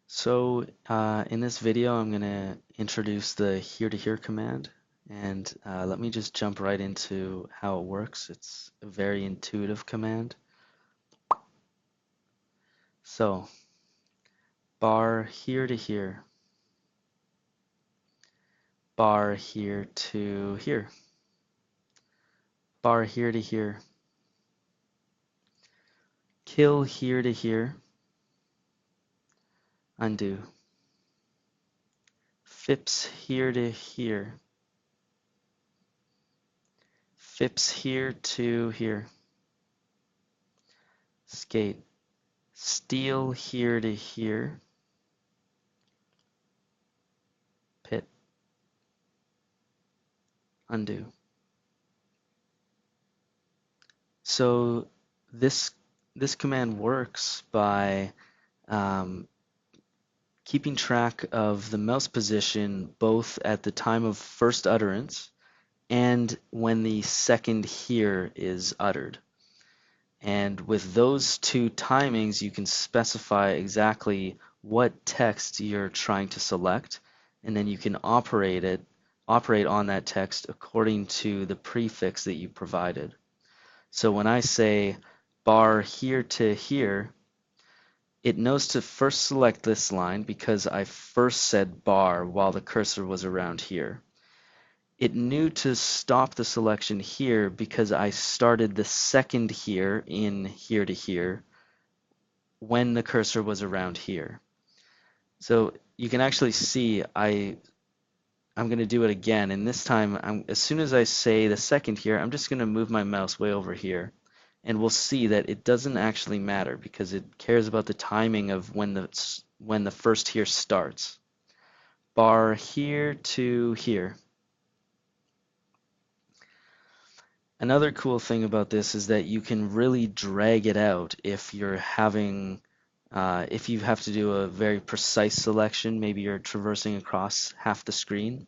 In this video, I'm going to introduce the here to here command, and let me just jump right into how it works. It's a very intuitive command. So bar here to here, bar here to here, bar here to here, kill here to here, undo, fips here to here, fips here to here, skate, steal here to here, pit, undo. So this this command works by um, keeping track of the mouse position both at the time of first utterance and when the second here is uttered. And with those two timings, you can specify exactly what text you're trying to select, and then you can operate on that text according to the prefix that you provided. So when I say bar here to here, it knows to first select this line because I first said bar while the cursor was around here. It knew to stop the selection here because I started the second here in here to here when the cursor was around here. So you can actually see I'm going to do it again, and this time as soon as I say the second here, I'm just going to move my mouse way over here, and we'll see that it doesn't actually matter because it cares about the timing of when the first here starts. Bar here to here. Another cool thing about this is that you can really drag it out if you're having if you have to do a very precise selection, maybe you're traversing across half the screen.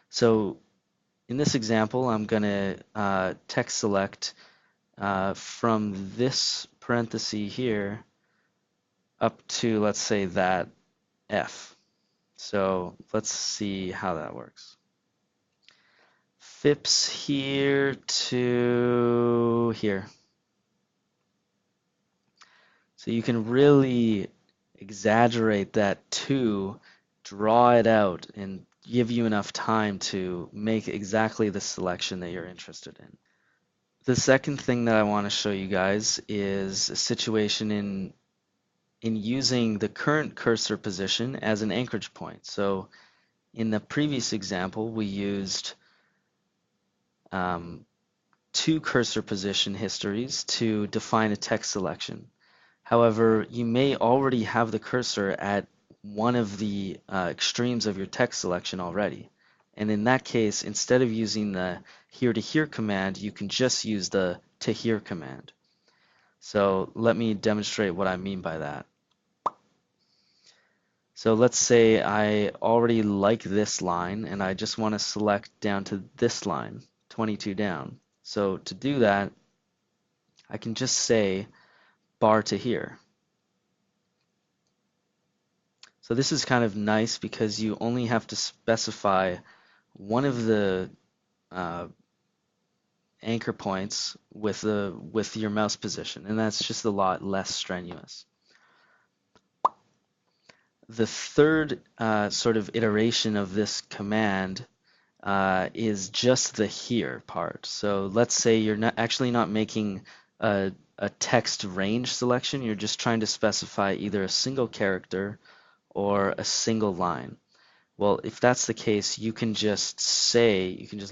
So in this example, I'm going to text select from this parenthesis here up to, let's say, that F. So let's see how that works. Fips here to here. So you can really exaggerate that to draw it out and give you enough time to make exactly the selection that you're interested in. The second thing that I want to show you guys is a situation in using the current cursor position as an anchorage point. So in the previous example, we used two cursor position histories to define a text selection. However, you may already have the cursor at one of the extremes of your text selection already. And in that case, instead of using the here to here command, you can just use the to here command. So let me demonstrate what I mean by that. So let's say I already like this line and I just want to select down to this line, 22 down. So to do that, I can just say bar to here. So this is kind of nice because you only have to specify one of the anchor points with your mouse position, and that's just a lot less strenuous. The third sort of iteration of this command is just the here part. So let's say you're not making a text range selection, you're just trying to specify either a single character or a single line. Well, if that's the case, you can just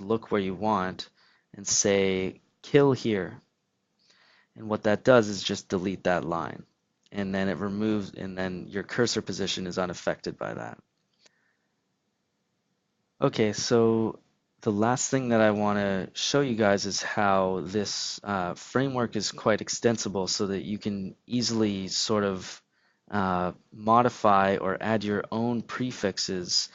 look where you want and say kill here. And what that does is just delete that line. And then it removes, and then your cursor position is unaffected by that. Okay, so the last thing that I want to show you guys is how this framework is quite extensible so that you can easily sort of modify or add your own prefixes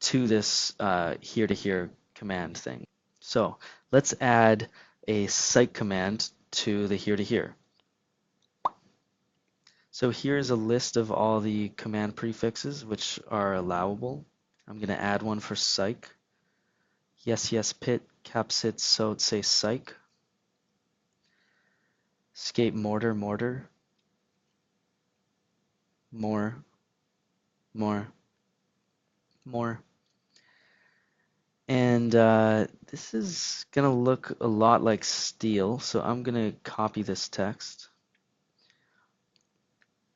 to this here to here command thing. So let's add a cite command to the here to here. So here's a list of all the command prefixes which are allowable. I'm going to add one for psych. Yes, yes, pit, capsit, sot, say psych. Scape, mortar, mortar. More, more, more. And this is going to look a lot like steel, so I'm going to copy this text.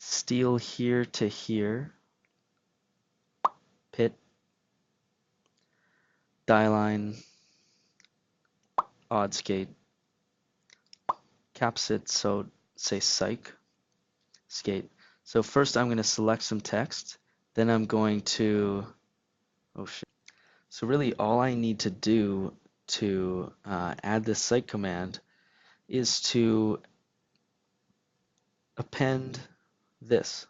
Steel here to here. Pit, die line, odd skate, capsit, so say psych, skate. So first I'm going to select some text, then I'm going to, oh shit. So really all I need to do to add this psych command is to append this,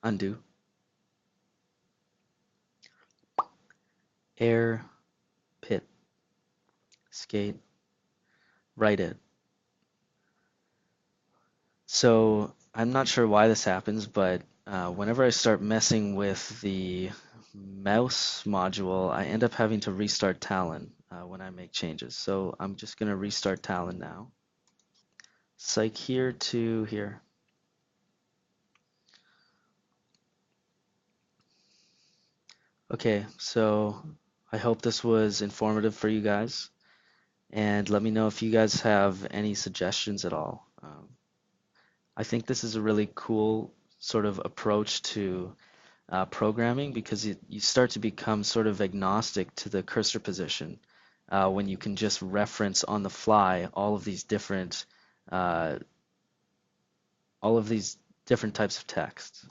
undo, air, pit, skate, write it. So I'm not sure why this happens, but whenever I start messing with the mouse module, I end up having to restart Talon when I make changes. So I'm just going to restart Talon now. Psych here to here. Okay, so I hope this was informative for you guys, and let me know if you guys have any suggestions at all. I think this is a really cool sort of approach to programming because you start to become sort of agnostic to the cursor position when you can just reference on the fly uh, all of these different types of text.